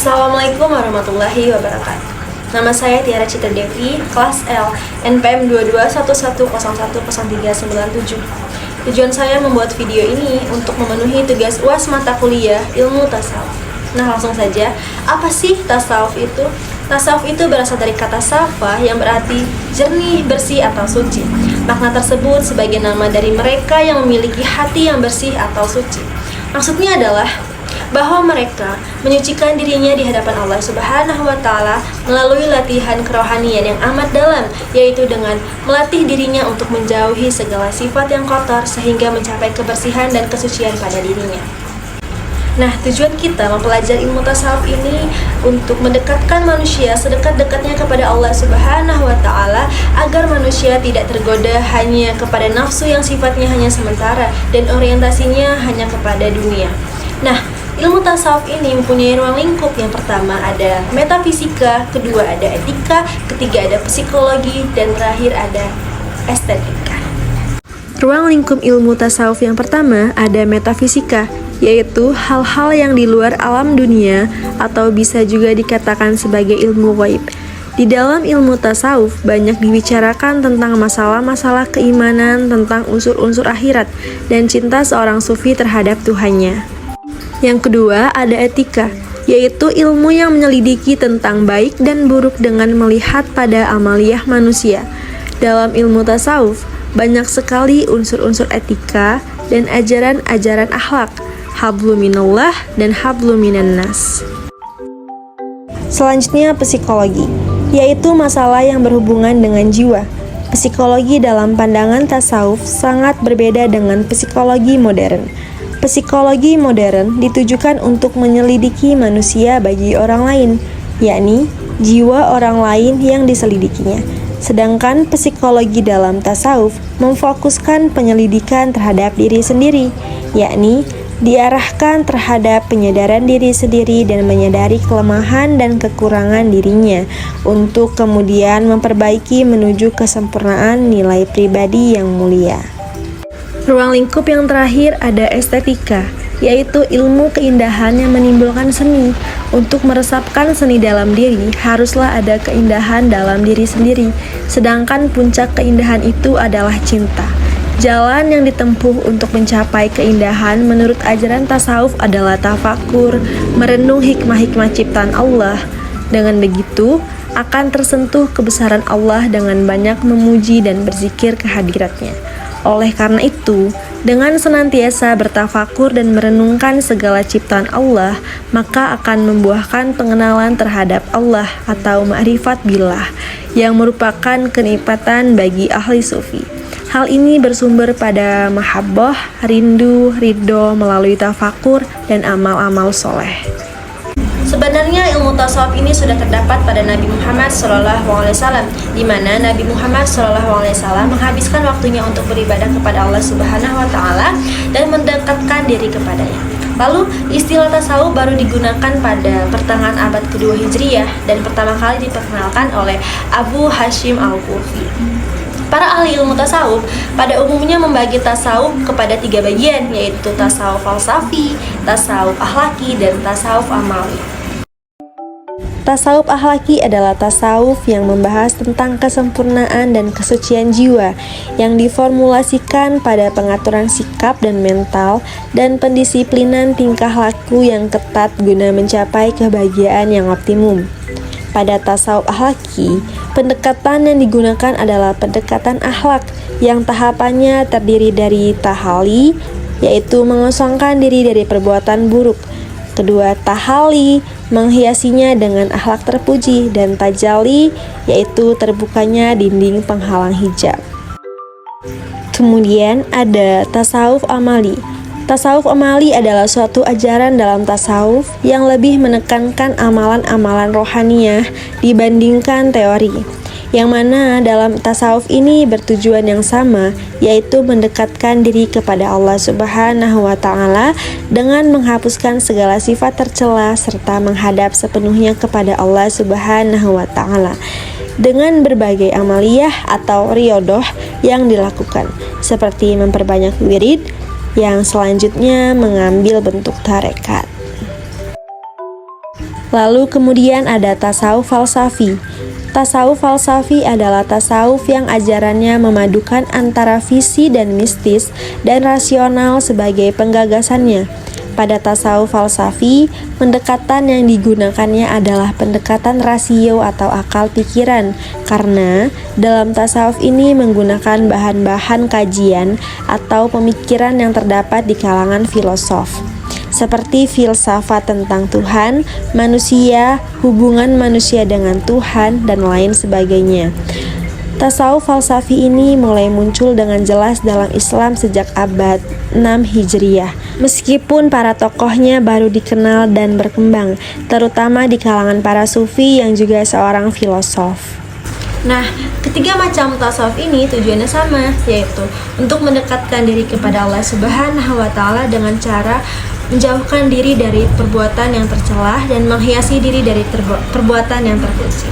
Assalamualaikum warahmatullahi wabarakatuh. Nama saya Tiara Citra Devi, kelas L, NPM 2211010397. Tujuan saya membuat video ini untuk memenuhi tugas UAS mata kuliah ilmu tasawuf. Nah, langsung saja, apa sih tasawuf itu? Tasawuf itu berasal dari kata safa yang berarti jernih, bersih, atau suci. Makna tersebut sebagai nama dari mereka yang memiliki hati yang bersih atau suci. Maksudnya adalah bahwa mereka menyucikan dirinya di hadapan Allah Subhanahu wa Ta'ala melalui latihan kerohanian yang amat dalam, yaitu dengan melatih dirinya untuk menjauhi segala sifat yang kotor sehingga mencapai kebersihan dan kesucian pada dirinya. Nah, tujuan kita mempelajari ilmu tasawuf ini untuk mendekatkan manusia sedekat-dekatnya kepada Allah Subhanahu wa Ta'ala agar manusia tidak tergoda hanya kepada nafsu yang sifatnya hanya sementara dan orientasinya hanya kepada dunia. Nah, ilmu tasawuf ini mempunyai ruang lingkup. Yang pertama ada metafisika, kedua ada etika, ketiga ada psikologi, dan terakhir ada estetika. Ruang lingkup ilmu tasawuf yang pertama ada metafisika, yaitu hal-hal yang di luar alam dunia atau bisa juga dikatakan sebagai ilmu ghaib. Di dalam ilmu tasawuf banyak dibicarakan tentang masalah-masalah keimanan, tentang unsur-unsur akhirat, dan cinta seorang sufi terhadap Tuhannya. Yang kedua ada etika, yaitu ilmu yang menyelidiki tentang baik dan buruk dengan melihat pada amaliyah manusia. Dalam ilmu tasawuf, banyak sekali unsur-unsur etika dan ajaran-ajaran akhlak, hablum minallah dan hablum minannas. Selanjutnya psikologi, yaitu masalah yang berhubungan dengan jiwa. Psikologi dalam pandangan tasawuf sangat berbeda dengan psikologi modern. Psikologi modern ditujukan untuk menyelidiki manusia bagi orang lain, yakni jiwa orang lain yang diselidikinya. Sedangkan psikologi dalam tasawuf memfokuskan penyelidikan terhadap diri sendiri, yakni diarahkan terhadap penyadaran diri sendiri dan menyadari kelemahan dan kekurangan dirinya untuk kemudian memperbaiki menuju kesempurnaan nilai pribadi yang mulia. Ruang lingkup yang terakhir ada estetika, yaitu ilmu keindahan yang menimbulkan seni. Untuk meresapkan seni dalam diri, haruslah ada keindahan dalam diri sendiri. Sedangkan puncak keindahan itu adalah cinta. Jalan yang ditempuh untuk mencapai keindahan menurut ajaran tasawuf adalah tafakur, merenung hikmah-hikmah ciptaan Allah. Dengan begitu, akan tersentuh kebesaran Allah dengan banyak memuji dan berzikir kehadiratnya. Oleh karena itu, dengan senantiasa bertafakur dan merenungkan segala ciptaan Allah, maka akan membuahkan pengenalan terhadap Allah atau ma'rifat billah, yang merupakan kenikmatan bagi ahli sufi. Hal ini bersumber pada mahabbah, rindu, ridho melalui tafakur dan amal-amal soleh. Sebenarnya ilmu tasawuf ini sudah terdapat pada Nabi Muhammad SAW, di mana Nabi Muhammad SAW menghabiskan waktunya untuk beribadah kepada Allah Subhanahu wa Ta'ala dan mendekatkan diri kepadanya. Lalu istilah tasawuf baru digunakan pada pertengahan abad kedua Hijriyah dan pertama kali diperkenalkan oleh Abu Hashim Al-Kufi. Para ahli ilmu tasawuf pada umumnya membagi tasawuf kepada 3 bagian, yaitu tasawuf falsafi, tasawuf akhlaki, dan tasawuf amali. Tasawuf akhlaki adalah tasawuf yang membahas tentang kesempurnaan dan kesucian jiwa yang diformulasikan pada pengaturan sikap dan mental dan pendisiplinan tingkah laku yang ketat guna mencapai kebahagiaan yang optimum. Pada tasawuf akhlaki, pendekatan yang digunakan adalah pendekatan akhlak yang tahapannya terdiri dari tahali, yaitu mengosongkan diri dari perbuatan buruk. Kedua, tahali, menghiasinya dengan akhlak terpuji, dan tajali, yaitu terbukanya dinding penghalang hijab. Kemudian ada tasawuf amali. Tasawuf amali adalah suatu ajaran dalam tasawuf yang lebih menekankan amalan-amalan rohaniyah dibandingkan teori, yang mana dalam tasawuf ini bertujuan yang sama, yaitu mendekatkan diri kepada Allah Subhanahu wa Ta'ala dengan menghapuskan segala sifat tercela serta menghadap sepenuhnya kepada Allah Subhanahu wa Ta'ala dengan berbagai amaliyah atau riyadhah yang dilakukan, seperti memperbanyak wirid yang selanjutnya mengambil bentuk tarekat. Lalu kemudian ada tasawuf falsafi. Tasawuf falsafi adalah tasawuf yang ajarannya memadukan antara visi dan mistis dan rasional sebagai penggagasannya. Pada tasawuf falsafi, pendekatan yang digunakannya adalah pendekatan rasio atau akal pikiran, karena dalam tasawuf ini menggunakan bahan-bahan kajian atau pemikiran yang terdapat di kalangan filosof, seperti filsafat tentang Tuhan, manusia, hubungan manusia dengan Tuhan, dan lain sebagainya. Tasawuf falsafi ini mulai muncul dengan jelas dalam Islam sejak abad 6 Hijriah. Meskipun para tokohnya baru dikenal dan berkembang, terutama di kalangan para sufi yang juga seorang filosof. Nah, ketiga macam tasawuf ini tujuannya sama, yaitu untuk mendekatkan diri kepada Allah Subhanahu wa Ta'ala dengan cara menjauhkan diri dari perbuatan yang tercelah dan menghiasi diri dari perbuatan yang terpuji.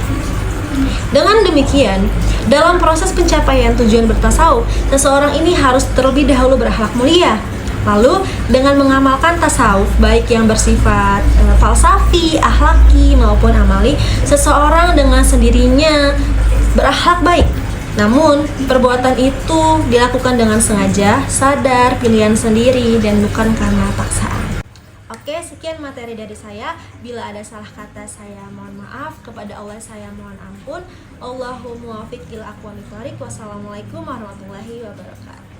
Dengan demikian, dalam proses pencapaian tujuan bertasawuf, seseorang ini harus terlebih dahulu berakhlak mulia. Lalu, dengan mengamalkan tasawuf, baik yang bersifat falsafi, akhlaki, maupun amali, seseorang dengan sendirinya berakhlak baik. Namun, perbuatan itu dilakukan dengan sengaja, sadar, pilihan sendiri, dan bukan karena paksaan. Oke, sekian materi dari saya. Bila ada salah kata, saya mohon maaf. Kepada Allah saya mohon ampun. Allahumma muwaffiq ila aqwamit thoriq. Wassalamualaikum warahmatullahi wabarakatuh.